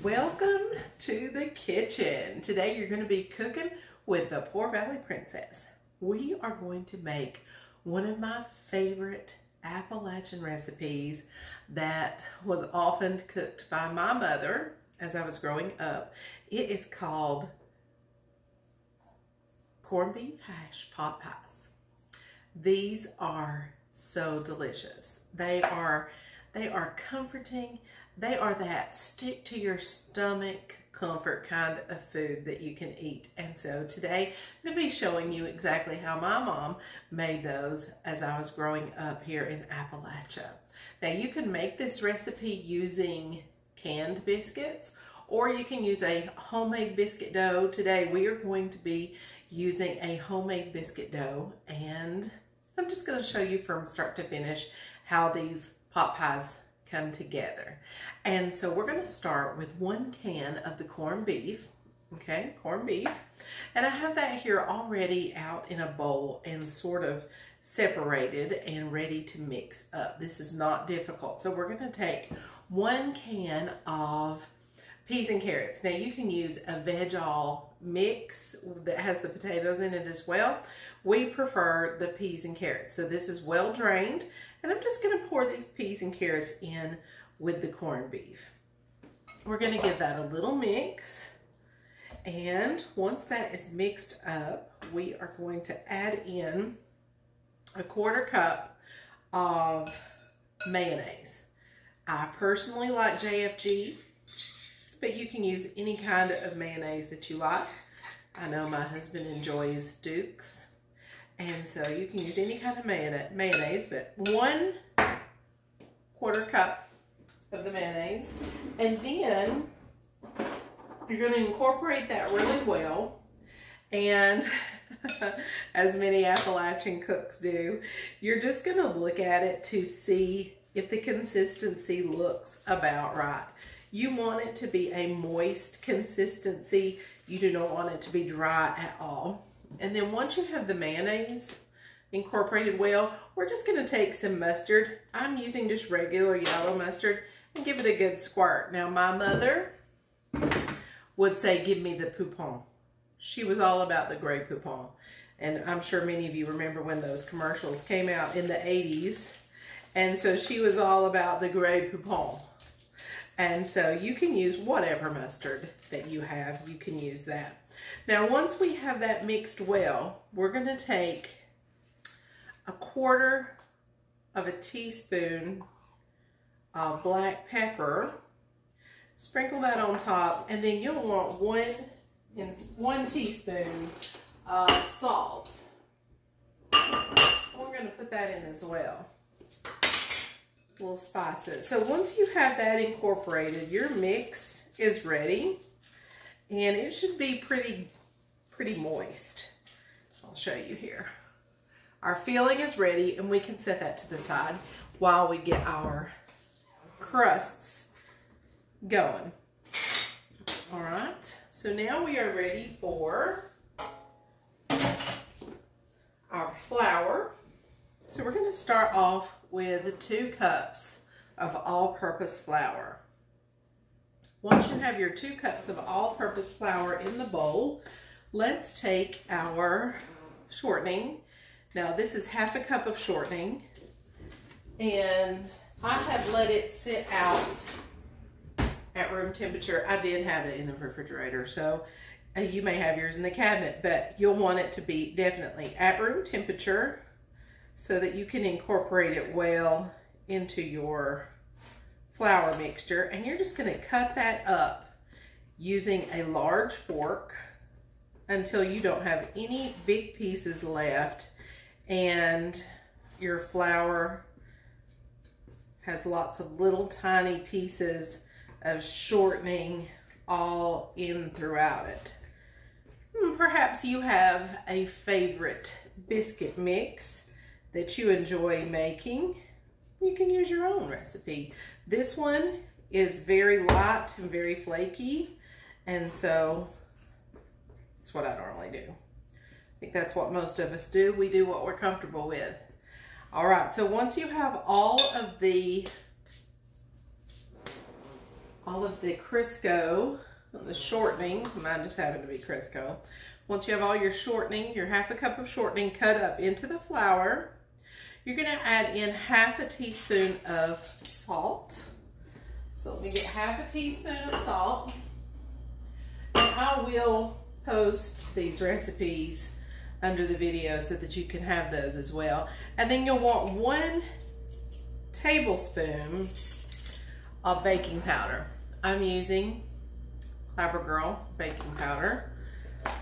Welcome to the kitchen. Today you're going to be cooking with the Poor Valley Princess. We are going to make one of my favorite Appalachian recipes that was often cooked by my mother as I was growing up. It is called corned beef hash pot pies. These are so delicious. They are comforting. They are that stick to your stomach comfort kind of food that you can eat. And so today I'm going to be showing you exactly how my mom made those as I was growing up here in Appalachia. Now you can make this recipe using canned biscuits, or you can use a homemade biscuit dough. Today we are going to be using a homemade biscuit dough, and I'm just going to show you from start to finish how these pot pies come together. And so we're going to start with 1 can of the corned beef. Okay, corned beef. And I have that here already out in a bowl and sort of separated and ready to mix up. This is not difficult. So we're going to take 1 can of peas and carrots. Now you can use a veg-all mix that has the potatoes in it as well. We prefer the peas and carrots. So this is well drained, and I'm just going to pour these peas and carrots in with the corned beef. We're going to give that a little mix, and once that is mixed up, we are going to add in a 1/4 cup of mayonnaise. I personally like JFG, but you can use any kind of mayonnaise that you like. I know my husband enjoys Duke's, and so you can use any kind of mayonnaise, but 1/4 cup of the mayonnaise. And then you're going to incorporate that really well, and as many Appalachian cooks do, you're just going to look at it to see if the consistency looks about right. You want it to be a moist consistency. You do not want it to be dry at all. And then once you have the mayonnaise incorporated well, we're just going to take some mustard. I'm using just regular yellow mustard, and give it a good squirt. Now my mother would say, give me the poupon. She was all about the gray poupon. And I'm sure many of you remember when those commercials came out in the 80s. And so she was all about the gray poupon. And so you can use whatever mustard that you have, you can use that. Now once we have that mixed well, we're going to take 1/4 of a teaspoon of black pepper, sprinkle that on top, and then you'll want 1 teaspoon of salt. We're going to put that in as well. We'll spice it. So once you have that incorporated, your mix is ready, and it should be pretty moist. I'll show you here. Our filling is ready, and we can set that to the side while we get our crusts going. All right, so now we are ready for our flour. So we're going to start off with 2 cups of all-purpose flour. Once you have your 2 cups of all-purpose flour in the bowl, let's take our shortening. Now this is 1/2 cup of shortening, and I have let it sit out at room temperature. I did have it in the refrigerator, so you may have yours in the cabinet, but you'll want it to be definitely at room temperature so that you can incorporate it well into your flour mixture. And you're just going to cut that up using a large fork until you don't have any big pieces left, and your flour has lots of little tiny pieces of shortening all in throughout it. Perhaps you have a favorite biscuit mix that you enjoy making. You can use your own recipe. This one is very light and very flaky, and so it's what I normally do. I think that's what most of us do. We do what we're comfortable with. All right, so once you have all of the all of the Crisco, the shortening, mine just happened to be Crisco. Once you have all your shortening, your half a cup of shortening cut up into the flour, you're gonna add in half a teaspoon of salt. So let me get half a teaspoon of salt. And I will post these recipes under the video so that you can have those as well. And then you'll want 1 tablespoon of baking powder. I'm using Clever Girl baking powder.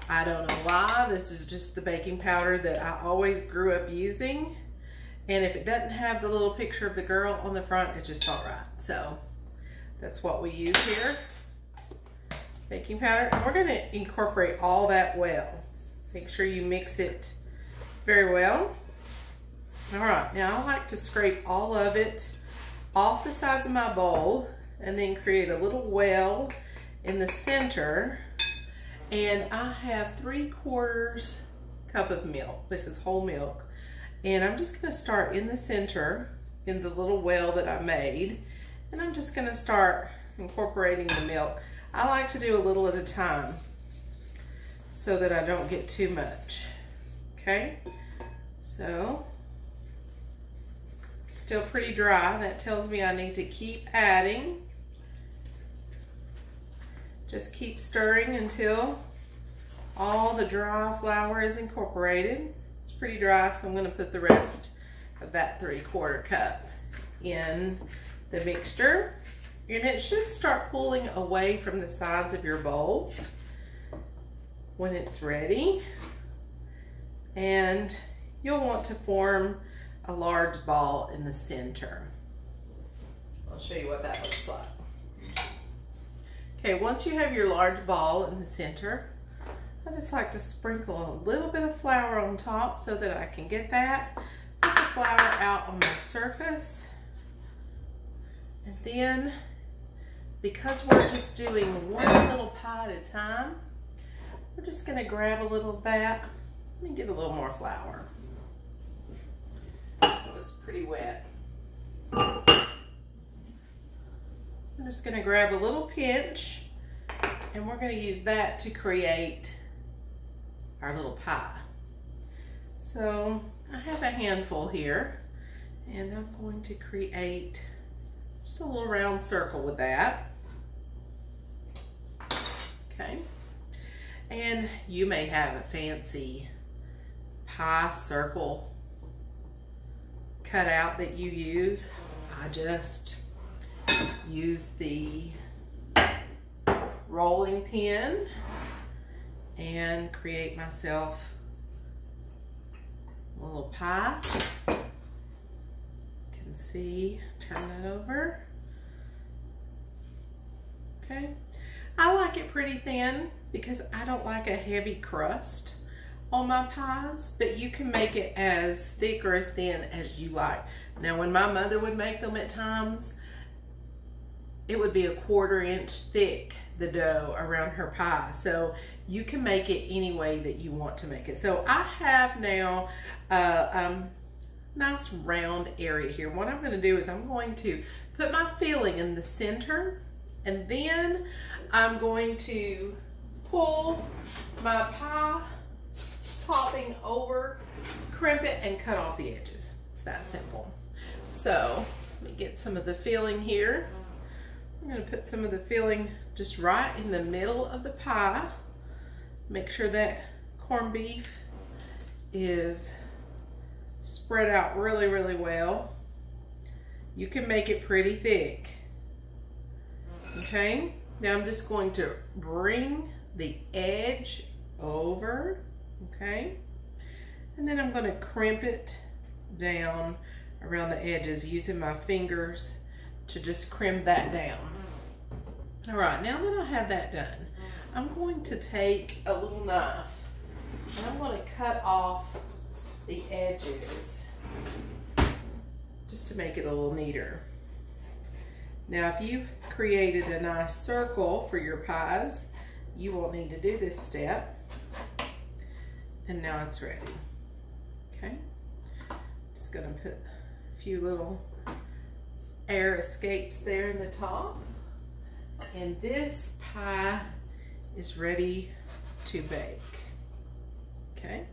I don't know why, this is just the baking powder that I always grew up using. And if it doesn't have the little picture of the girl on the front, it's just not right. So that's what we use here. Baking powder. And we're gonna incorporate all that well. Make sure you mix it very well. All right, now I like to scrape all of it off the sides of my bowl and then create a little well in the center. And I have 3/4 cup of milk. This is whole milk. And I'm just gonna start in the center in the little well that I made. And I'm just gonna start incorporating the milk. I like to do a little at a time so that I don't get too much, okay? So, still pretty dry. That tells me I need to keep adding. Just keep stirring until all the dry flour is incorporated. It's pretty dry, so I'm gonna put the rest of that 3/4 cup in the mixture. And it should start pulling away from the sides of your bowl when it's ready. And you'll want to form a large ball in the center. I'll show you what that looks like. Okay, once you have your large ball in the center, I just like to sprinkle a little bit of flour on top so that I can get that. Put the flour out on my surface. And then, because we're just doing one little pie at a time, we're just gonna grab a little of that. Let me get a little more flour. It was pretty wet. I'm just gonna grab a little pinch and we're gonna use that to create our little pie. So I have a handful here and I'm going to create just a little round circle with that. Okay. And you may have a fancy pie circle cut out that you use. I just use the rolling pin and create myself a little pie. You can see, turn that over. Okay. I like it pretty thin because I don't like a heavy crust on my pies, but you can make it as thick or as thin as you like. Now, when my mother would make them at times, it would be a 1/4 inch thick, the dough around her pie. So you can make it any way that you want to make it. So I have now a nice round area here. What I'm going to do is I'm going to put my filling in the center, and then I'm going to pull my pie topping over, crimp it, and cut off the edges. It's that simple. So let me get some of the filling here. I'm going to put some of the filling just right in the middle of the pie. Make sure that corned beef is spread out really, really well. You can make it pretty thick. Okay, now I'm just going to bring the edge over, okay? And then I'm going to crimp it down around the edges using my fingers to just crimp that down. All right, now that I have that done, I'm going to take a little knife and I'm going to cut off the edges just to make it a little neater. Now, if you created a nice circle for your pies, you won't need to do this step. And now it's ready. Okay, just gonna put a few little air escapes there in the top. And this pie is ready to bake. Okay.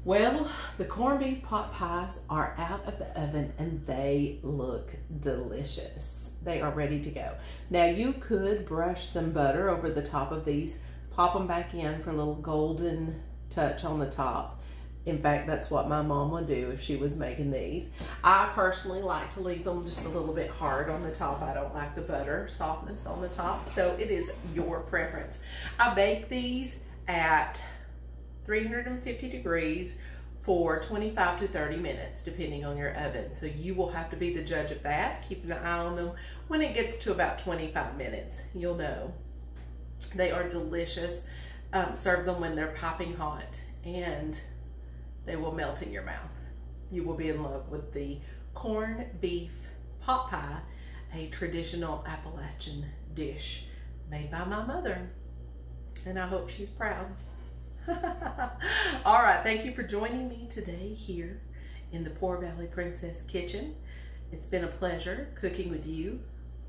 Well, the corned beef pot pies are out of the oven and they look delicious. They are ready to go. Now you could brush some butter over the top of these, pop them back in for a little golden touch on the top. In fact, that's what my mom would do if she was making these. I personally like to leave them just a little bit hard on the top. I don't like the butter softness on the top, so it is your preference. I bake these at 350 degrees for 25 to 30 minutes, depending on your oven. So you will have to be the judge of that. Keep an eye on them. When it gets to about 25 minutes, you'll know. They are delicious. Serve them when they're piping hot and they will melt in your mouth. You will be in love with the corned beef pot pie, a traditional Appalachian dish made by my mother. And I hope she's proud. All right, thank you for joining me today here in the Poor Valley Princess Kitchen. It's been a pleasure cooking with you.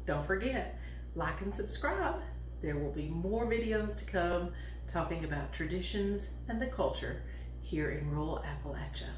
Don't forget, like and subscribe. There will be more videos to come talking about traditions and the culture here in rural Appalachia.